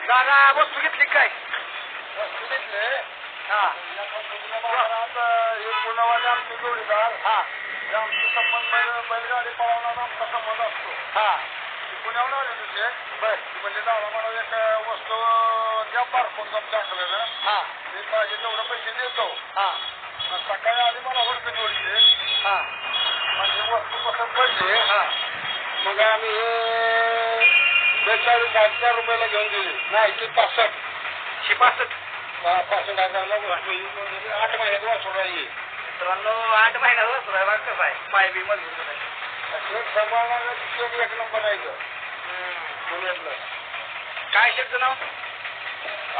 दादा वस्तू घेतली काय? वस्तू घेतले. हा एक गुन्हावाले आमचे जोडीदार. हा आमचे संबंध बैलगाडी पळवणार आमचा संबंध असतो. हा पुण्याहून आले तुझे बर म्हणजे दादा मला एक वस्तू द्या पारखून टाकलेलं. हा मी पाहिजे तेवढं पैसे देतो. हा सकाळी आधी मला वस्तू जोडली. हा म्हणजे वस्तू पसंत पडली. हा मग आम्ही 42,000 रुपयाला घेऊन दिली. नाही ती 65. 65,000ला वस्तू 8 महिन्यात वाचून राहिली. मित्रांनो 8 महिन्यात वस्तू आहे कसं आहे पाय बी मजबूत आहे. एक नंबर आहे पुण्यातलं. काय शेटचं नाव?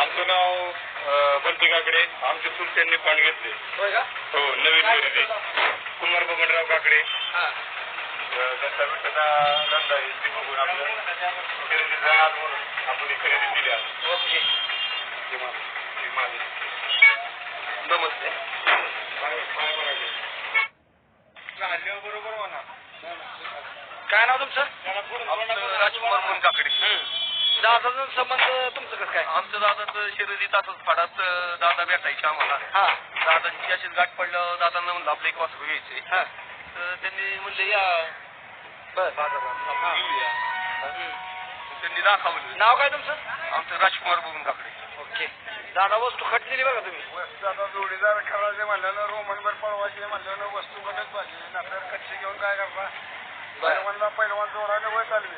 आमचं नाव बंटी काकडे. आमचे चुलत्यांनी पण घेतले. होय का? हो नवीन काय खरेदी शेटचं नाव? कुमार बबनराव काकडे. हा त्यांचा विठ्ठलचा धंदा आहे ते बघून आपलं खरेदीचा नाद म्हणून आपण ही खरेदी दिली आहे. ओके नमस्ते. बरोबर म्हणा. काय नाव तुमचं? आमचं राजकुमार म्हणून काकडे. दादाचा संबंध तुमचं कसं काय? आमचं दादाचं शर्यतीत असंच फाडात दादा भेटायचे आम्हाला. हा दादांची अशीच गाठ पडल्यावर दादांना म्हणलं आपलं एक वासरू घ्यायचंय. हा तर त्यांनी म्हणले या बर आपण घेऊया. त्यांनी दाखवलं. नाव काय तुमचं? आमचं राजकुमार बघून काकडे. ओके दादा वस्तू खटलेली बघा तुम्ही. आता जोडीदार खेळायचे म्हणल्यानं रोमनभर पळवायचे म्हणल्यानं वस्तू बघत पाहिजे. नंतर कच्ची घेऊन काय करता पहिलवान जोडायला वय चालवी.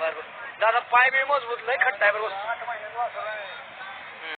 बरं दादा पाय बी मजबूत नाही खट्टा आहे बरं वस्तू. 8 महिन्यात वाचलं आहे.